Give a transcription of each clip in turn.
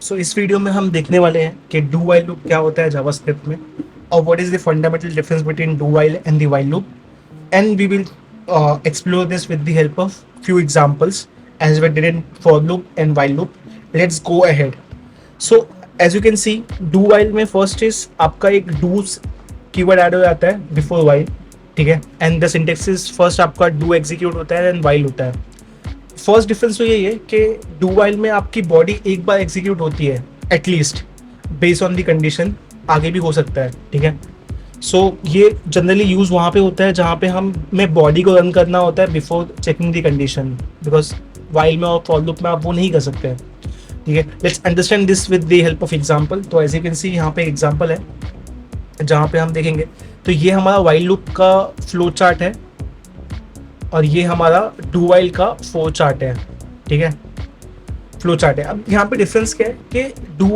सो इस वीडियो में हम देखने वाले हैं कि डू वाइल लूप क्या होता है जावास्क्रिप्ट में और what is the fundamental difference between do while and the while loop and we will explore this with the help of few examples as we did in for loop and while loop. Let's go ahead. So as you can see, do while में first is आपका एक do keyword add हो जाता है before while, ठीक है, and the syntax is first आपका do execute होता है एंड while होता है. फर्स्ट डिफरेंस तो यही है कि डू वाइल में आपकी बॉडी एक बार एग्जीक्यूट होती है at least, based on the condition, आगे भी हो सकता है, ठीक है. सो ये जनरली यूज़ वहाँ पे होता है जहाँ पे हमें बॉडी को रन करना होता है before checking the condition, because while में और फॉर लूप में आप वो नहीं कर सकते हैं, ठीक है. Let's understand this with the help of example. तो एज यू कैन सी यहाँ पे एग्जांपल है जहाँ पे हम देखेंगे. तो ये हमारा वाइल लूप का फ्लो चार्ट है और ये हमारा डू वाइल का फ्लो चार्ट है, ठीक है, फ्लो चार्ट है. अब यहाँ पे डिफरेंस क्या है कि डू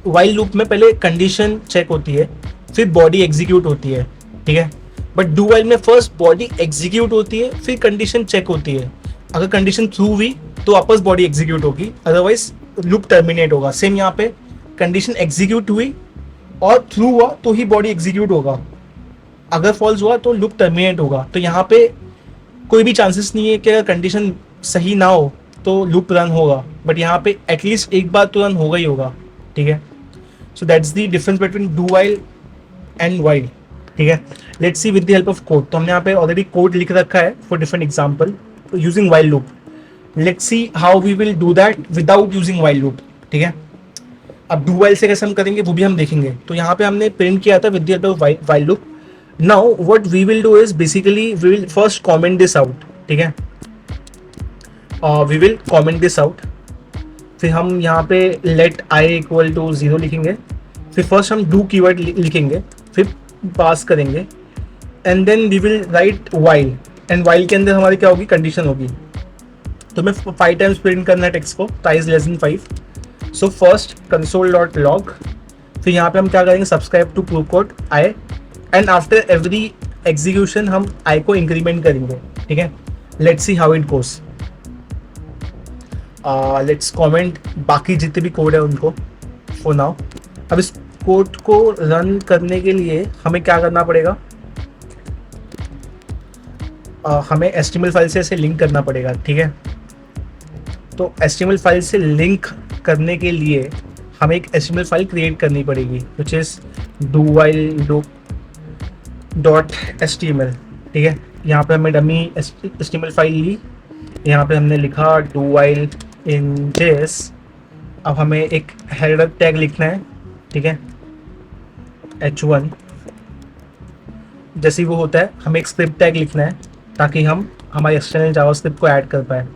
वाइल लूप में पहले कंडीशन चेक होती है, फिर बॉडी एग्जीक्यूट होती है, ठीक है. बट डू वाइल में फर्स्ट बॉडी एग्जीक्यूट होती है, फिर कंडीशन चेक होती है. अगर कंडीशन थ्रू हुई तो वापस बॉडी एग्जीक्यूट होगी, अदरवाइज लूप टर्मिनेट होगा. सेम यहाँ पे कंडीशन एग्जीक्यूट हुई और थ्रू हुआ तो ही बॉडी एग्जीक्यूट होगा, अगर फॉल्स हुआ तो लूप टर्मिनेट होगा. तो यहाँ पे कोई भी चांसेस नहीं है कि अगर कंडीशन सही ना हो तो लूप रन होगा, बट यहाँ पे एटलीस्ट एक बार तो रन होगा ही होगा, ठीक है. So that's the difference between do while and while, ठीक है. Let's see with the help of code. तो हमने यहाँ पे ऑलरेडी कोड लिख रखा है for different example using while loop. Let's see how we will do that without using while loop, ठीक है. अब डू वाइल से कैसे हम करेंगे वो भी हम देखेंगे. तो यहाँ पे हमने प्रिंट किया था with the help of while loop. Now what we will do is basically we will first comment this out, ठीक है. We will comment this out. फिर हम यहाँ पे let I equal to 0 लिखेंगे. फिर फर्स्ट हम do कीवर्ड लिखेंगे, फिर पास करेंगे and then we will write while. And while के अंदर हमारी क्या होगी, कंडीशन होगी. तो मैं 5 टाइम्स प्रिंट करना है टेक्स्ट को, i is less than 5. So first console.log. फिर यहाँ पे हम क्या करेंगे, subscribe to prove code I, and after every execution हम आई को इंक्रीमेंट करेंगे, ठीक है. Let's see how it goes. Let's comment बाकी जितने भी कोड है उनको फॉर नाउ. अब इस कोड को रन करने के लिए हमें क्या करना पड़ेगा, हमें HTML फाइल से ऐसे लिंक करना पड़ेगा, ठीक है. तो HTML फाइल से लिंक करने के लिए हमें एक HTML फाइल क्रिएट करनी पड़ेगी which is do while loop .html, ठीक है. यहाँ पे हमें डमी HTML फाइल ली, यहाँ पे हमने लिखा डू वाइल इन JS. अब हमें एक हेडर टैग लिखना है, ठीक है, h1. जैसे वो होता है हमें एक स्क्रिप्ट टैग लिखना है ताकि हम हमारे एक्सटर्नल जावास्क्रिप्ट को ऐड कर पाए.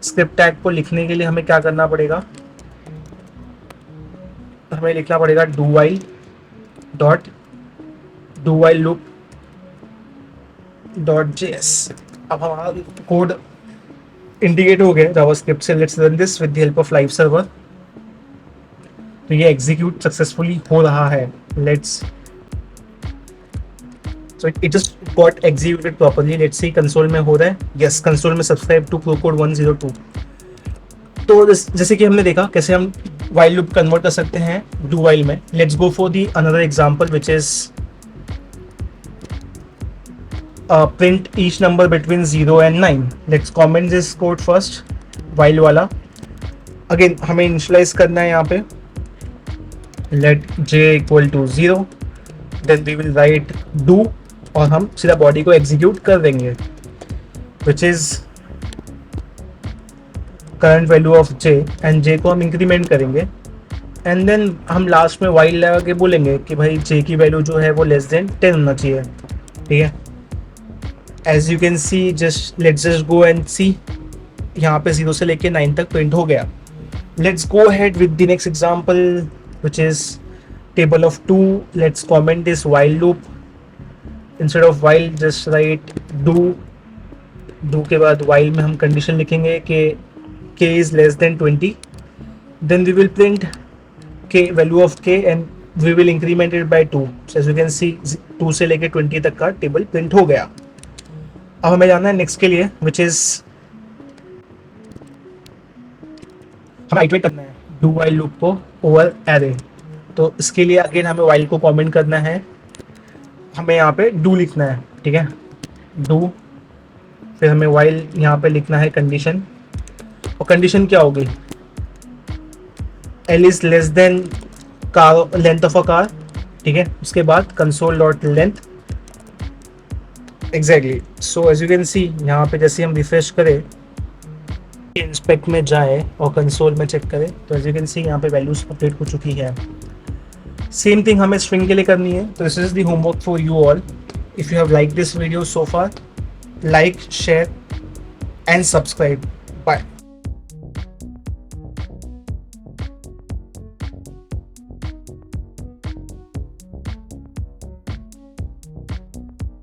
स्क्रिप्ट टैग को लिखने के लिए हमें क्या करना पड़ेगा, हमें लिखना पड़ेगा डू वाइल लूप .js. अब हमारा कोड इंडिकेट हो गया जावास्क्रिप्ट से. Let's run this with the help of live server. तो ये एग्जीक्यूट सक्सेसफुली हो रहा है. Let's so it just got executed properly. Let's see console में हो रहा है. यस, कंसोल में सब्सक्राइब टू प्रो कोड 102. तो जैसे कि हमने देखा कैसे हम वाइल लूप कन्वर्ट कर सकते हैं डू वाइल में. Let's go for the another example which is print each number between 0 and 9. Let's comment this code first, while वाला. Again हमें initialize करना है यहाँ पे, let j equal to 0. Then we will write do और हम सीधा body को execute कर देंगे which is current value of j, and j को हम increment करेंगे and then हम लास्ट में while लगा के बोलेंगे कि भाई j की वैल्यू जो है वो लेस देन 10 होना चाहिए, ठीक है. As you can see, let's just go and see. यहाँ पे 0 से लेके 9 तक प्रिंट हो गया. Let's go ahead with the next example, which is table of 2. Let's comment this while loop. Instead of while, just write do. Do के बाद while में हम कंडीशन लिखेंगे कि k is less than 20. Then we will print k value of k and we will increment it by 2. So as you can see, 2 से लेके 20 तक का टेबल प्रिंट हो गया. अब हमें जाना है नेक्स्ट के लिए विच इज हमें आइटरेट करना है डू वाइल लूप को ओवर एरे। तो इसके लिए अगेन हमें वाइल को कमेंट करना है, हमें यहाँ पे डू लिखना है, ठीक है, डू, फिर हमें वाइल यहाँ पे लिखना है कंडीशन, और कंडीशन क्या होगी, L is less than car length of a car, ठीक है, उसके बाद console dot length exactly. So as you can see यहाँ पे जैसे हम रिफ्रेश करें, इंस्पेक्ट में जाए और कंसोल में चेक करें, तो एज यू कैन सी यहाँ पे वैल्यूज अपडेट हो चुकी है। सेम थिंग हमें स्ट्रिंग के लिए करनी है। तो this is the homework for you all. If you have like this video so far, like, share and subscribe. Bye.